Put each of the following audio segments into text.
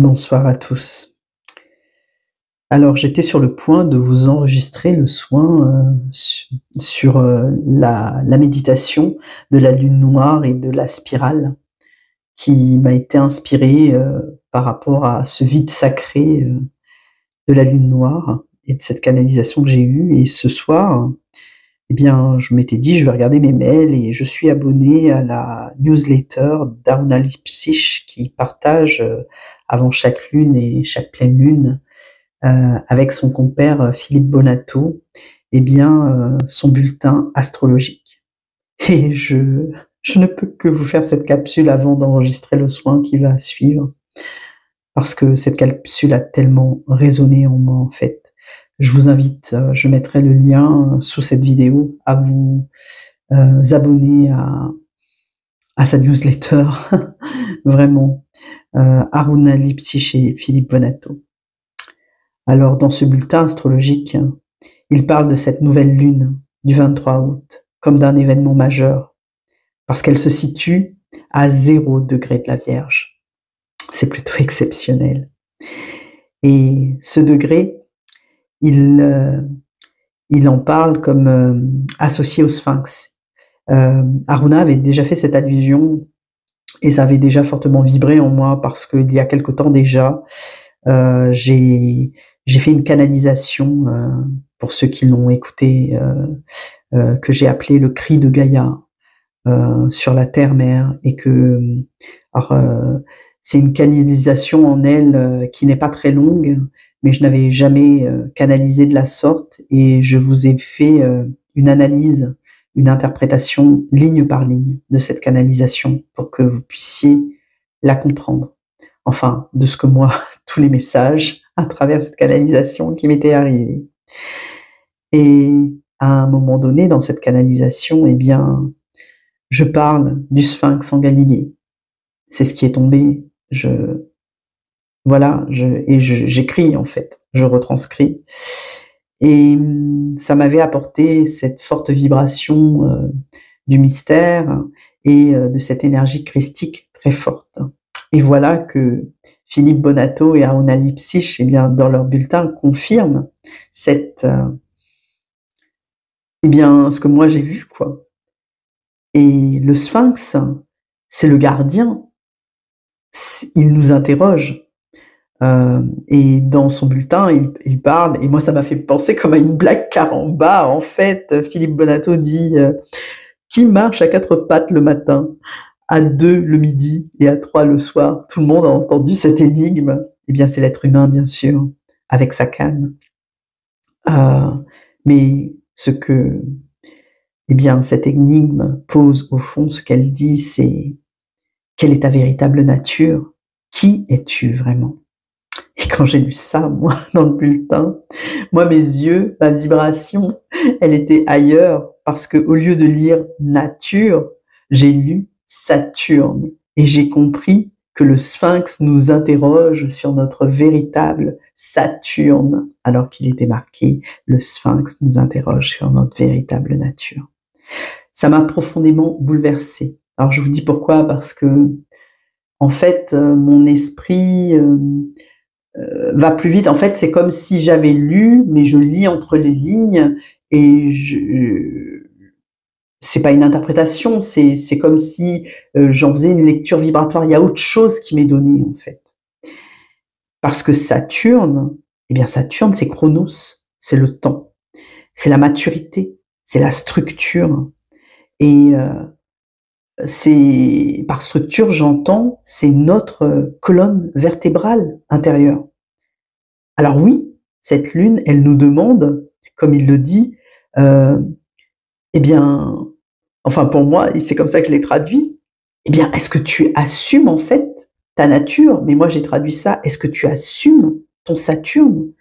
Bonsoir à tous. Alors, j'étais sur le point de vous enregistrer le soin sur la méditation de la lune noire et de la spirale qui m'a été inspirée par rapport à ce vide sacré de la lune noire et de cette canalisation que j'ai eue. Et ce soir, eh bien, je m'étais dit, je vais regarder mes mails et je suis abonné à la newsletter d'Aruna Lipsich qui partage avant chaque lune et chaque pleine lune avec son compère Philippe Bonato, eh bien, son bulletin astrologique. Et je ne peux que vous faire cette capsule avant d'enregistrer le soin qui va suivre, parce que cette capsule a tellement résonné en moi, en fait. Je vous invite, je mettrai le lien sous cette vidéo, à vous abonner à sa newsletter, vraiment. Aruna Lipsich et Philippe Bonato. Alors, dans ce bulletin astrologique, il parle de cette nouvelle lune du 23 août comme d'un événement majeur, parce qu'elle se situe à 0 degré de la Vierge. C'est plutôt exceptionnel. Et ce degré, il en parle comme associé au Sphinx. Aruna avait déjà fait cette allusion et ça avait déjà fortement vibré en moi parce qu'il y a quelque temps déjà, j'ai fait une canalisation, pour ceux qui l'ont écouté, que j'ai appelé le cri de Gaïa sur la terre-mère, et que c'est une canalisation en elle qui n'est pas très longue, mais je n'avais jamais canalisé de la sorte, et je vous ai fait une analyse, une interprétation ligne par ligne de cette canalisation pour que vous puissiez la comprendre. Enfin, de ce que moi, tous les messages à travers cette canalisation qui m'étaient arrivés. Et à un moment donné, dans cette canalisation, eh bien, je parle du Sphinx en Galilée. C'est ce qui est tombé. J'écris, en fait. Je retranscris. Et ça m'avait apporté cette forte vibration du mystère et de cette énergie christique très forte. Et voilà que Philippe Bonato et Aruna Lipsich, eh bien, dans leur bulletin, confirment ce que moi j'ai vu, quoi. Et le Sphinx, c'est le gardien. Il nous interroge. Et dans son bulletin, il parle, et moi ça m'a fait penser comme à une blague caramba. En fait, Philippe Bonato dit qui marche à 4 pattes le matin, à 2 le midi et à 3 le soir. Tout le monde a entendu cette énigme. Eh bien, c'est l'être humain, bien sûr, avec sa canne. Mais cette énigme pose au fond, ce qu'elle dit, c'est quelle est ta véritable nature? Qui es-tu vraiment? Et quand j'ai lu ça, moi, dans le bulletin, moi, mes yeux, ma vibration, elle était ailleurs, parce que au lieu de lire nature, j'ai lu Saturne, et j'ai compris que le Sphinx nous interroge sur notre véritable Saturne, alors qu'il était marqué le Sphinx nous interroge sur notre véritable nature. Ça m'a profondément bouleversée. Alors je vous dis pourquoi, parce que en fait, mon esprit va plus vite. En fait, c'est comme si j'avais lu, mais je lis entre les lignes, et c'est pas une interprétation, c'est comme si j'en faisais une lecture vibratoire. Il y a autre chose qui m'est donné, en fait. Parce que Saturne, Saturne, c'est Chronos, c'est le temps, c'est la maturité, c'est la structure. Et par structure, j'entends, c'est notre colonne vertébrale intérieure. Alors oui, cette lune, elle nous demande, comme il le dit, pour moi, et c'est comme ça que je l'ai traduit, est-ce que tu assumes en fait ta nature? Mais moi j'ai traduit ça, est-ce que tu assumes ton Saturne?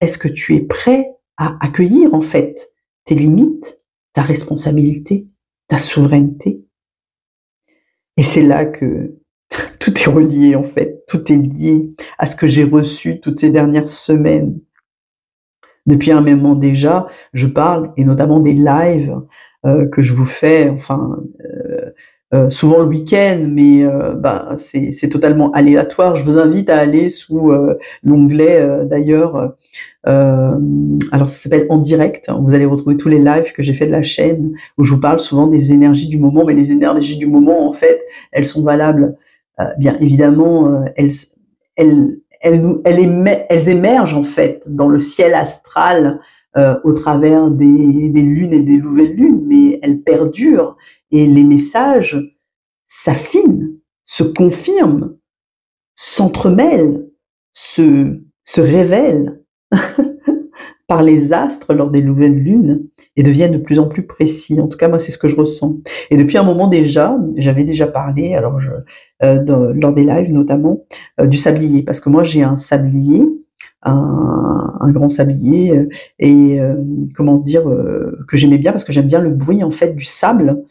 Est-ce que tu es prêt à accueillir en fait tes limites, ta responsabilité, ta souveraineté? Et c'est là que tout est relié, en fait, tout est lié à ce que j'ai reçu toutes ces dernières semaines. Depuis un moment déjà, je parle, et notamment des lives que je vous fais, souvent le week-end, mais ben, c'est totalement aléatoire. Je vous invite à aller sous l'onglet d'ailleurs. Alors ça s'appelle En direct. Vous allez retrouver tous les lives que j'ai fait de la chaîne où je vous parle souvent des énergies du moment, mais les énergies du moment, en fait, elles sont valables. Bien évidemment, elles émergent en fait dans le ciel astral au travers des lunes et des nouvelles lunes, mais elles perdurent et les messages s'affinent, se confirment, s'entremêlent, se révèlent par les astres lors des nouvelles lunes et deviennent de plus en plus précis. En tout cas, moi, c'est ce que je ressens. Et depuis un moment déjà, j'avais déjà parlé, alors lors des lives notamment, du sablier, parce que moi, j'ai un sablier, un grand sablier, et comment dire, que j'aimais bien, parce que j'aime bien le bruit en fait du sable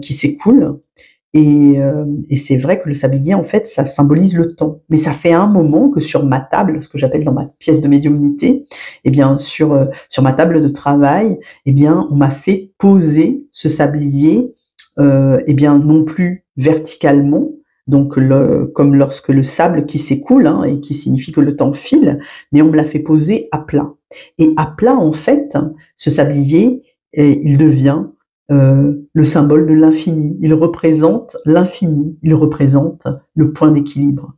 qui s'écoule. Et c'est vrai que le sablier, en fait, ça symbolise le temps. Mais ça fait un moment que sur ma table, ce que j'appelle dans ma pièce de médiumnité, eh bien, sur ma table de travail, eh bien, on m'a fait poser ce sablier, eh bien, non plus verticalement, donc comme lorsque le sable qui s'écoule, hein, et qui signifie que le temps file, mais on me l'a fait poser à plat. Et à plat, en fait, ce sablier, il devient le symbole de l'infini. Il représente l'infini, il représente le point d'équilibre.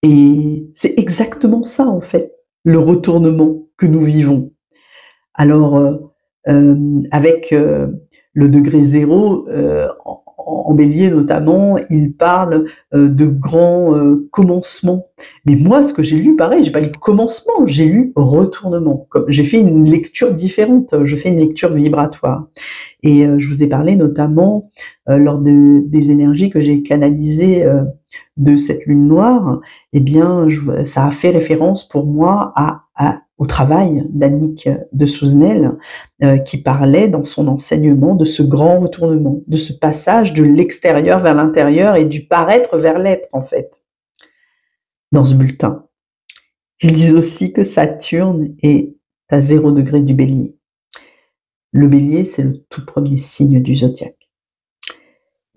Et c'est exactement ça, en fait, le retournement que nous vivons. Alors, avec le degré zéro, en bélier notamment, il parle de grands commencements. Mais moi, ce que j'ai lu, pareil, j'ai pas lu commencement, j'ai lu retournement. J'ai fait une lecture différente, je fais une lecture vibratoire. Et je vous ai parlé notamment lors des énergies que j'ai canalisées de cette lune noire, eh bien, ça a fait référence pour moi au travail d'Annick de Souzenel, qui parlait dans son enseignement de ce grand retournement, de ce passage de l'extérieur vers l'intérieur et du paraître vers l'être, en fait, dans ce bulletin. Ils disent aussi que Saturne est à 0 degré du bélier. Le bélier, c'est le tout premier signe du zodiaque.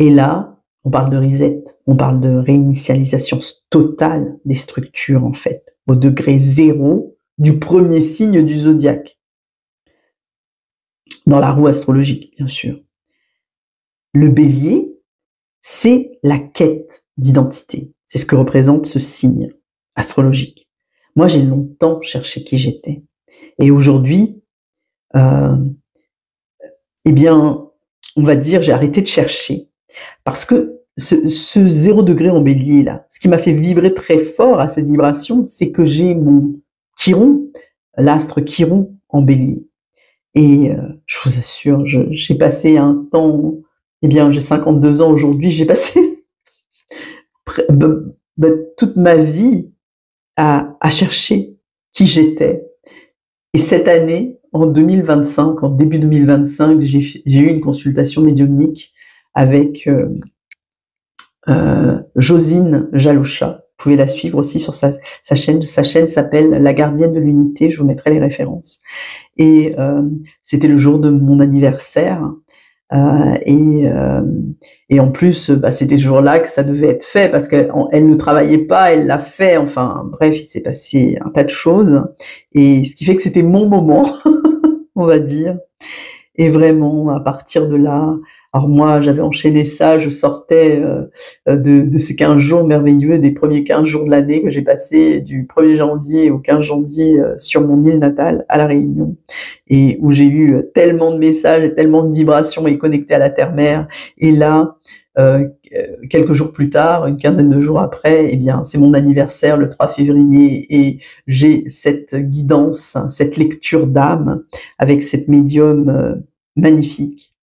Et là, on parle de reset, on parle de réinitialisation totale des structures, en fait, au degré 0 du premier signe du zodiaque. Dans la roue astrologique, bien sûr. Le bélier, c'est la quête d'identité. C'est ce que représente ce signe astrologique. Moi, j'ai longtemps cherché qui j'étais. Et aujourd'hui, eh bien, on va dire, j'ai arrêté de chercher. Parce que ce 0 degré en bélier, là, ce qui m'a fait vibrer très fort à cette vibration, c'est que j'ai mon Chiron, l'astre Chiron en bélier. Et je vous assure, j'ai passé un temps, eh bien, j'ai 52 ans aujourd'hui, j'ai passé toute ma vie à chercher qui j'étais. Et cette année, en 2025, en début 2025, j'ai eu une consultation médiumnique avec Josine Jaloucha. Vous pouvez la suivre aussi sur sa chaîne. Sa chaîne s'appelle La Gardienne de l'Unité. Je vous mettrai les références. Et c'était le jour de mon anniversaire. Et en plus, c'était ce jour-là que ça devait être fait parce qu'elle ne travaillait pas, elle l'a fait. Enfin, bref, il s'est passé un tas de choses. Et ce qui fait que c'était mon moment, on va dire. Et vraiment, à partir de là, alors moi, j'avais enchaîné ça, je sortais de ces 15 jours merveilleux, des premiers 15 jours de l'année que j'ai passé du 1er janvier au 15 janvier sur mon île natale, à La Réunion, et où j'ai eu tellement de messages et tellement de vibrations et connecté à la terre-mère. Et là, quelques jours plus tard, une quinzaine de jours après, eh bien, c'est mon anniversaire, le 3 février, et j'ai cette guidance, cette lecture d'âme avec cette médium magnifique,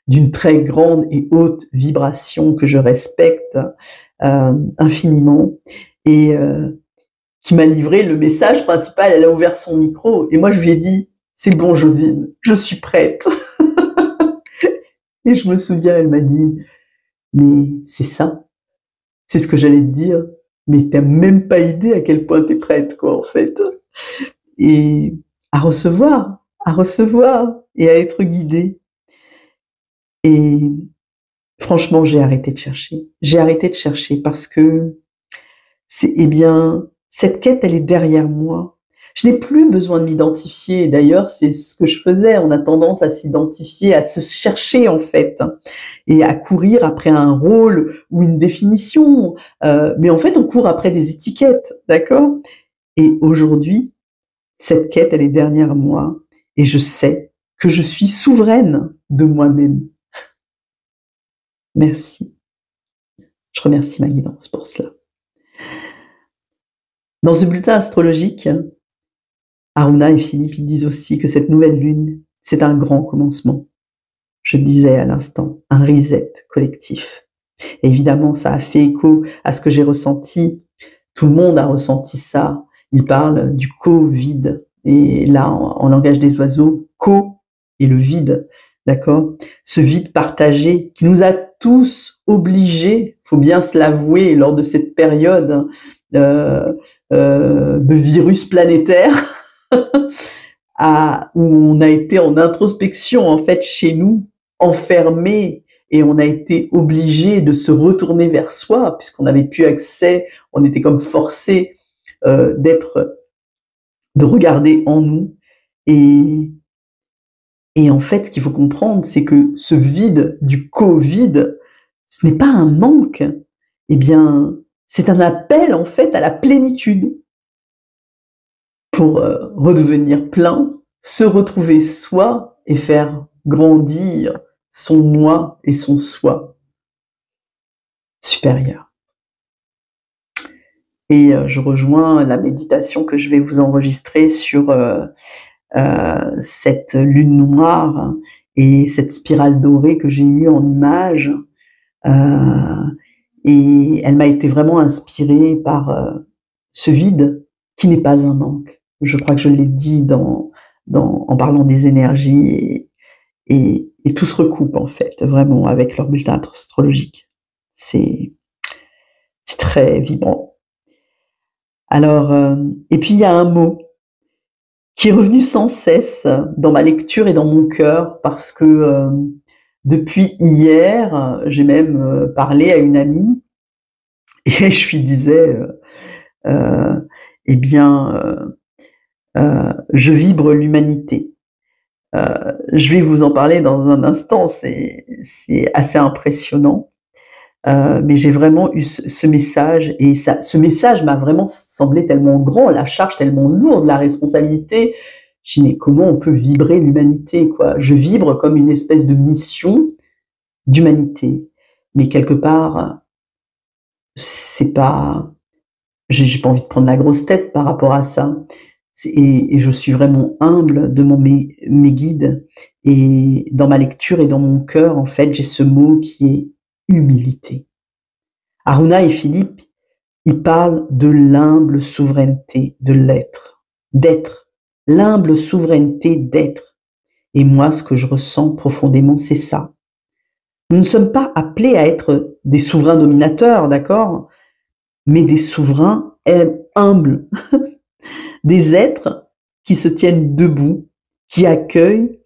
d'une très grande et haute vibration que je respecte infiniment, et qui m'a livré le message principal. Elle a ouvert son micro, et moi je lui ai dit, c'est bon Josine, je suis prête. Et je me souviens, elle m'a dit, mais c'est ça, c'est ce que j'allais te dire, mais t'as même pas idée à quel point t'es prête, quoi, en fait. Et à recevoir, et à être guidée. Et franchement, j'ai arrêté de chercher. J'ai arrêté de chercher parce que eh bien, cette quête, elle est derrière moi. Je n'ai plus besoin de m'identifier. D'ailleurs, c'est ce que je faisais. On a tendance à s'identifier, à se chercher en fait, et à courir après un rôle ou une définition. Mais en fait, on court après des étiquettes, d'accord? Et aujourd'hui, cette quête, elle est derrière moi, et je sais que je suis souveraine de moi-même. Merci. Je remercie ma guidance pour cela. Dans ce bulletin astrologique, Aruna et Philippe, ils disent aussi que cette nouvelle lune, c'est un grand commencement. Je disais à l'instant, un reset collectif. Et évidemment, ça a fait écho à ce que j'ai ressenti. Tout le monde a ressenti ça. Il parle du co-vide. Et là, en langage des oiseaux, co et le vide, d'accord? Ce vide partagé qui nous a tous obligés, faut bien se l'avouer, lors de cette période de virus planétaire, où on a été en introspection en fait chez nous, enfermés, et on a été obligé de se retourner vers soi puisqu'on n'avait plus accès, on était comme forcé de regarder en nous, et en fait ce qu'il faut comprendre, c'est que ce vide du Covid, ce n'est pas un manque, eh bien c'est un appel en fait à la plénitude pour redevenir plein, se retrouver soi et faire grandir son moi et son soi supérieur. Et je rejoins la méditation que je vais vous enregistrer sur cette lune noire et cette spirale dorée que j'ai eue en image. Et elle m'a été vraiment inspirée par ce vide qui n'est pas un manque. Je crois que je l'ai dit en parlant des énergies, et tout se recoupe en fait, vraiment, avec leur bulletin astrologique. C'est très vibrant. Alors, et puis il y a un mot qui est revenu sans cesse dans ma lecture et dans mon cœur, parce que depuis hier, j'ai même parlé à une amie, et je lui disais, eh bien, je vibre l'humanité. Je vais vous en parler dans un instant, c'est assez impressionnant. Mais j'ai vraiment eu ce message, et ce message m'a vraiment semblé tellement grand, la charge tellement lourde, la responsabilité. Je dis, mais comment on peut vibrer l'humanité, quoi? Je vibre comme une espèce de mission d'humanité. Mais quelque part, c'est pas, j'ai pas envie de prendre la grosse tête par rapport à ça. Et je suis vraiment humble de mes guides. Et dans ma lecture et dans mon cœur, en fait, j'ai ce mot qui est humilité. Aruna et Philippe, ils parlent de l'humble souveraineté de l'être, d'être, l'humble souveraineté d'être. Et moi, ce que je ressens profondément, c'est ça. Nous ne sommes pas appelés à être des souverains dominateurs, d'accord? Mais des souverains humbles. Des êtres qui se tiennent debout, qui accueillent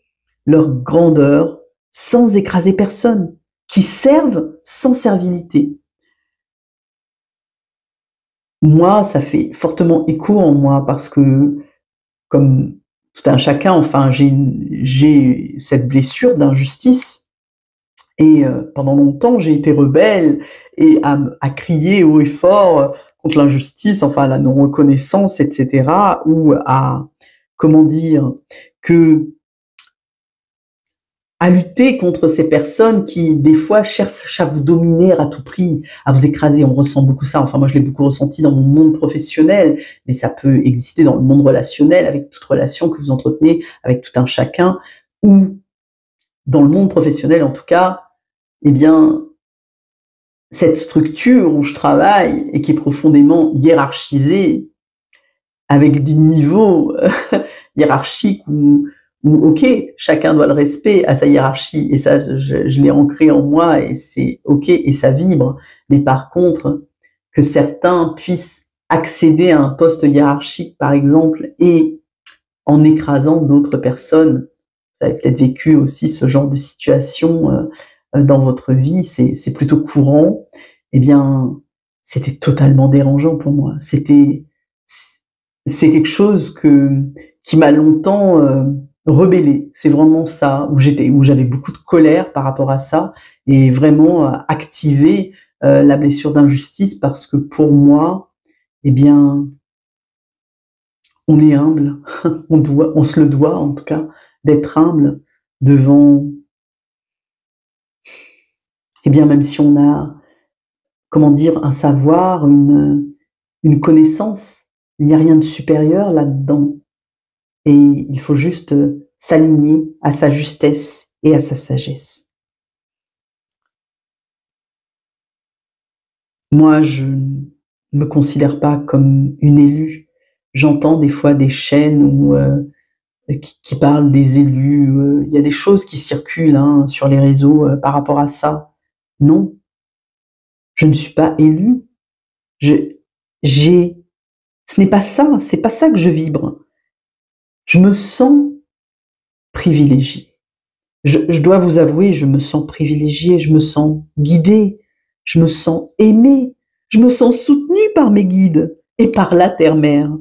leur grandeur sans écraser personne, qui servent sans servilité. Moi, ça fait fortement écho en moi parce que, comme tout un chacun, enfin, j'ai cette blessure d'injustice, et pendant longtemps, j'ai été rebelle et à crier haut et fort contre l'injustice, enfin la non-reconnaissance, etc., ou à, comment dire, à lutter contre ces personnes qui, des fois, cherchent à vous dominer à tout prix, à vous écraser. On ressent beaucoup ça. Enfin, moi, je l'ai beaucoup ressenti dans mon monde professionnel, mais ça peut exister dans le monde relationnel, avec toute relation que vous entretenez avec tout un chacun, ou dans le monde professionnel, en tout cas, eh bien, cette structure où je travaille et qui est profondément hiérarchisée, avec des niveaux hiérarchiques où ok, chacun doit le respect à sa hiérarchie, et ça, je l'ai ancré en moi, et c'est ok, et ça vibre. Mais par contre, que certains puissent accéder à un poste hiérarchique, par exemple, et en écrasant d'autres personnes, vous avez peut-être vécu aussi ce genre de situation dans votre vie, c'est plutôt courant, eh bien, c'était totalement dérangeant pour moi. C'est quelque chose qui m'a longtemps, rebellée. C'est vraiment ça, où j'avais beaucoup de colère par rapport à ça et vraiment, activé, la blessure d'injustice parce que pour moi, eh bien, on est humble, on se le doit en tout cas, d'être humble devant, eh bien, même si on a, comment dire, un savoir, une connaissance, il n'y a rien de supérieur là-dedans et il faut juste, s'aligner à sa justesse et à sa sagesse. Moi, je ne me considère pas comme une élue. J'entends des fois des chaînes où, qui parlent des élus, il y a des choses qui circulent, hein, sur les réseaux, par rapport à ça. Non, je ne suis pas élue. Je j'ai ce n'est pas ça, c'est pas ça que je vibre. Je me sens privilégiée. Je dois vous avouer, je me sens privilégiée, je me sens guidée, je me sens aimée, je me sens soutenue par mes guides et par la terre-mère.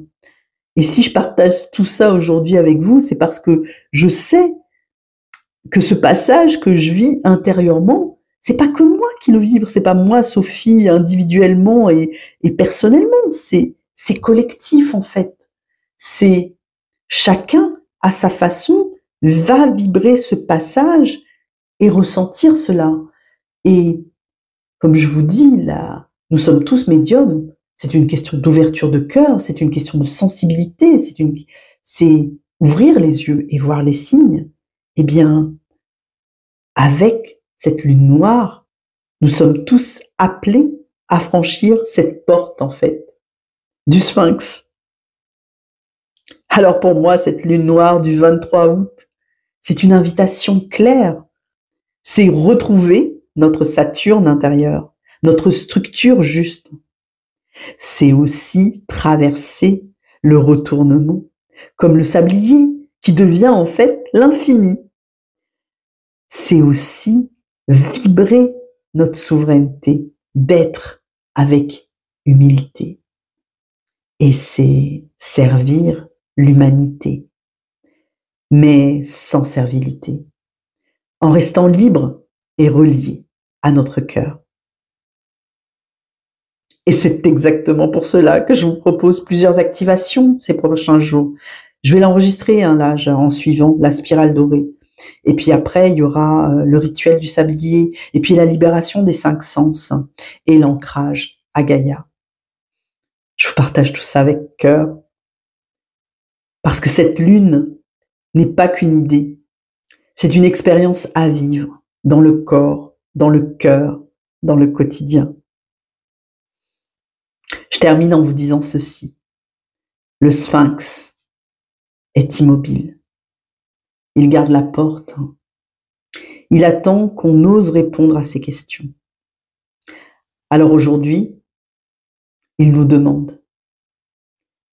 Et si je partage tout ça aujourd'hui avec vous, c'est parce que je sais que ce passage que je vis intérieurement, c'est pas que moi qui le vibre, c'est pas moi, Sophie, individuellement et personnellement, c'est collectif en fait. C'est chacun à sa façon va vibrer ce passage et ressentir cela. Et comme je vous dis, là, nous sommes tous médiums. C'est une question d'ouverture de cœur, c'est une question de sensibilité, c'est ouvrir les yeux et voir les signes. Eh bien, avec cette lune noire, nous sommes tous appelés à franchir cette porte, en fait, du Sphinx. Alors pour moi, cette lune noire du 23 août, c'est une invitation claire. C'est retrouver notre Saturne intérieur, notre structure juste. C'est aussi traverser le retournement, comme le sablier qui devient en fait l'infini. C'est aussi vibrer notre souveraineté, d'être avec humilité. Et c'est servir l'humanité, mais sans servilité, en restant libre et relié à notre cœur. Et c'est exactement pour cela que je vous propose plusieurs activations ces prochains jours. Je vais l'enregistrer, hein, là, en suivant la spirale dorée. Et puis après, il y aura le rituel du sablier, et puis la libération des 5 sens, et l'ancrage à Gaïa. Je vous partage tout ça avec cœur, parce que cette lune n'est pas qu'une idée, c'est une expérience à vivre dans le corps, dans le cœur, dans le quotidien. Je termine en vous disant ceci. Le Sphinx est immobile. Il garde la porte. Il attend qu'on ose répondre à ses questions. Alors aujourd'hui, il nous demande,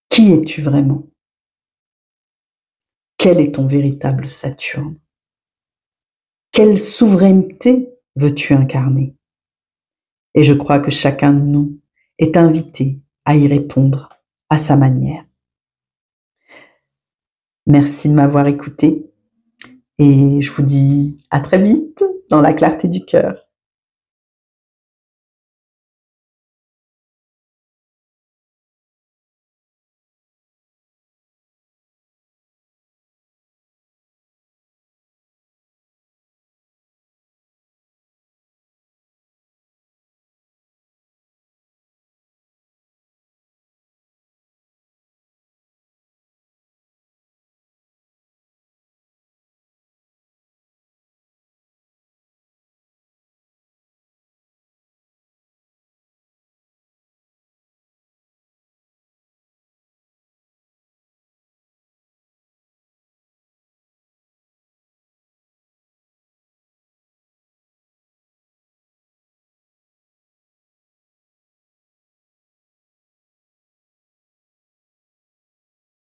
qui es-tu vraiment? Quel est ton véritable Saturne? Quelle souveraineté veux-tu incarner? Et je crois que chacun de nous est invité à y répondre à sa manière. Merci de m'avoir écouté et je vous dis à très vite dans la clarté du cœur.